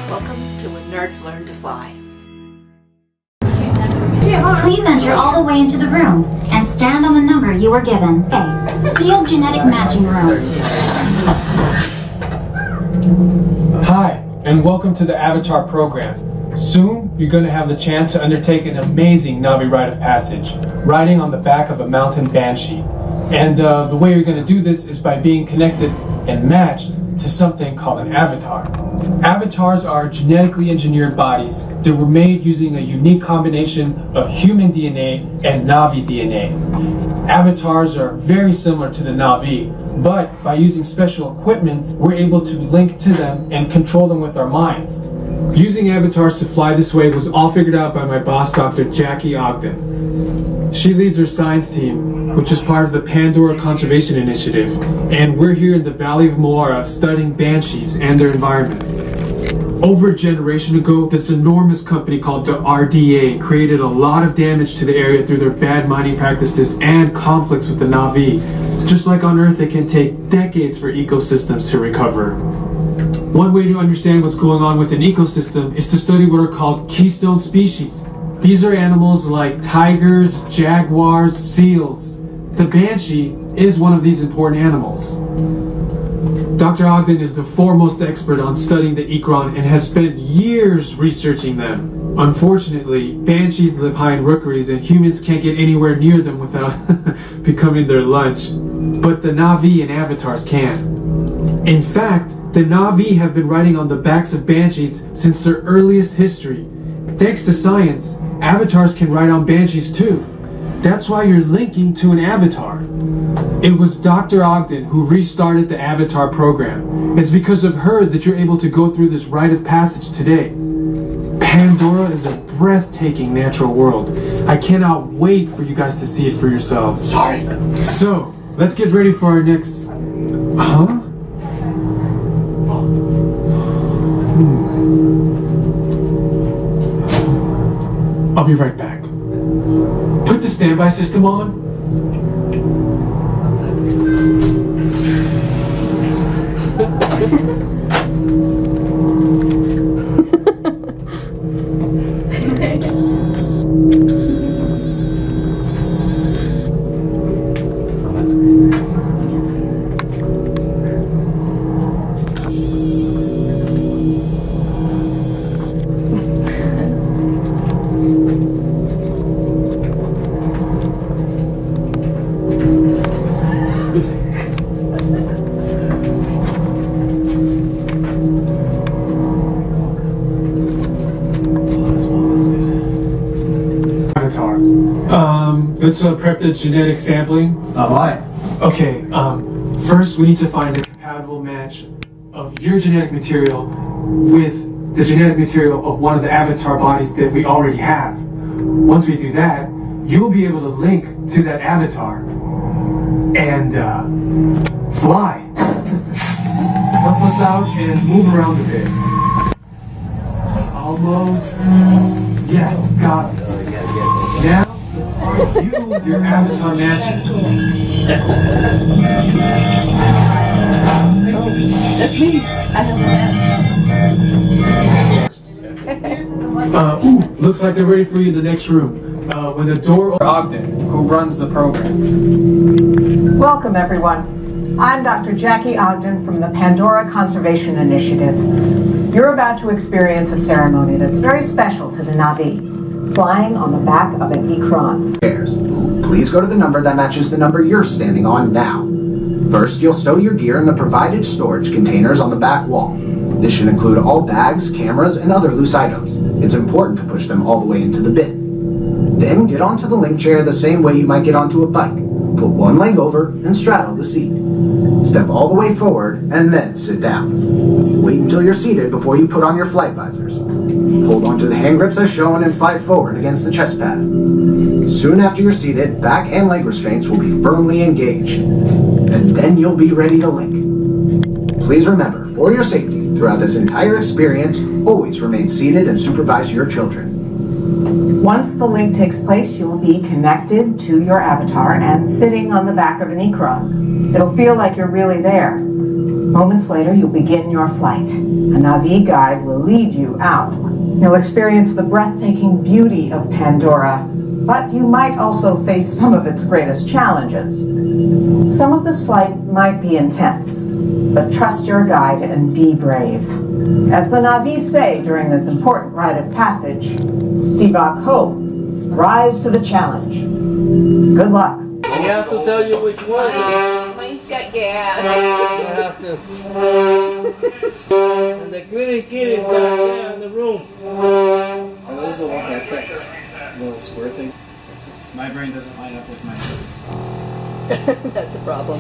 Welcome to When Nerds Learn to Fly. Please enter all the way into the room and stand on the number you were given. A. Sealed genetic matching room. Hi, and welcome to the Avatar program. Soon, you're going to have the chance to undertake an amazing Na'vi rite of passage, riding on the back of a mountain banshee. And the way you're going to do this is by being connected and matched to something called an avatar. Avatars are genetically engineered bodies that were made using a unique combination of human DNA and Na'vi DNA. Avatars are very similar to the Na'vi, but by using special equipment, we're able to link to them and control them with our minds. Using avatars to fly this way was all figured out by my boss, Dr. Jackie Ogden. She leads her science team, which is part of the Pandora Conservation Initiative, and we're here in the Valley of Moara studying banshees and their environment. Over a generation ago, this enormous company called the RDA created a lot of damage to the area through their bad mining practices and conflicts with the Na'vi. Just like on Earth, it can take decades for ecosystems to recover. One way to understand what's going on with an ecosystem is to study what are called keystone species. These are animals like tigers, jaguars, seals. The banshee is one of these important animals. Dr. Ogden is the foremost expert on studying the Ikran and has spent years researching them. Unfortunately, banshees live high in rookeries and humans can't get anywhere near them without becoming their lunch. But the Na'vi and avatars can. In fact, the Na'vi have been riding on the backs of banshees since their earliest history. Thanks to science, avatars can ride on banshees too. That's why you're linking to an avatar. It was Dr. Ogden who restarted the Avatar program. It's because of her that you're able to go through this rite of passage today. Pandora is a breathtaking natural world. I cannot wait for you guys to see it for yourselves. Sorry. So, let's get ready for our next... Huh? I'll be right back. Put the standby system on. Let's prep the genetic sampling. Oh, why? Okay, first we need to find a compatible match of your genetic material with the genetic material of one of the avatar bodies that we already have. Once we do that, you'll be able to link to that avatar and fly. Help us out and move around a bit. Almost. Yes, got it. Now, are you your avatar matches? That's me. I have that. Looks like they're ready for you in the next room. When the door Ogden, who runs the program. Welcome, everyone. I'm Dr. Jackie Ogden from the Pandora Conservation Initiative. You're about to experience a ceremony that's very special to the Na'vi, flying on the back of an Ikran. Chairs. Please go to the number that matches the number you're standing on now. First, you'll stow your gear in the provided storage containers on the back wall. This should include all bags, cameras, and other loose items. It's important to push them all the way into the bin. Then get onto the link chair the same way you might get onto a bike. Put one leg over and straddle the seat. Step all the way forward and then sit down. Wait until you're seated before you put on your flight visors. Hold onto the hand grips as shown and slide forward against the chest pad. Soon after you're seated, back and leg restraints will be firmly engaged. And then you'll be ready to link. Please remember, for your safety, throughout this entire experience, always remain seated and supervise your children. Once the link takes place, you will be connected to your avatar and sitting on the back of an Ikran. It'll feel like you're really there. Moments later, you'll begin your flight. A Na'vi guide will lead you out. You'll experience the breathtaking beauty of Pandora, but you might also face some of its greatest challenges. Some of this flight might be intense, but trust your guide and be brave. As the Na'vi say during this important rite of passage, Sibak Ho, rise to the challenge. Good luck. You have to tell you which one. Mine's got gas. You have to. And the cleaning kid is down there in the room. Oh, this is the one that text. Little square thing. My brain doesn't line up with mine. That's a problem.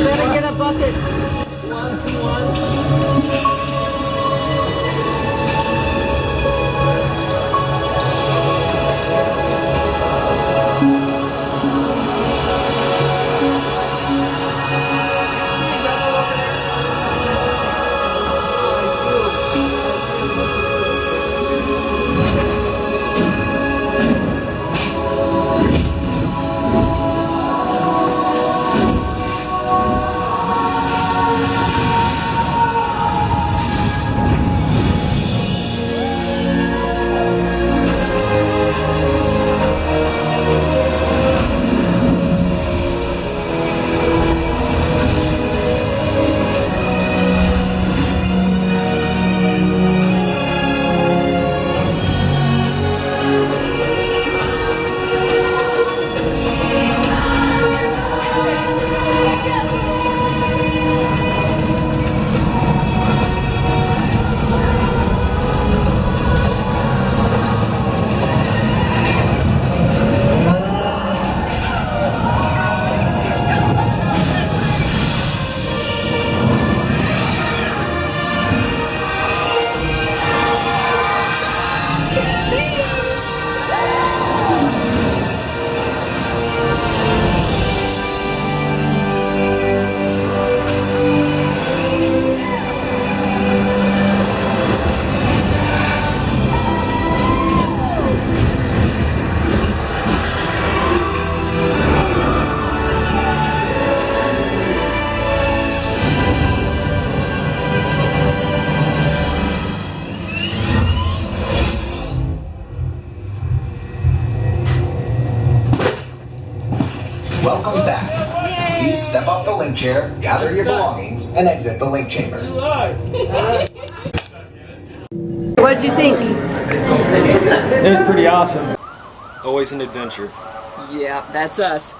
Better get a bucket. Welcome back. Please step off the link chair, gather your belongings, and exit the link chamber. What did you think? It was pretty awesome. Always an adventure. Yeah, that's us.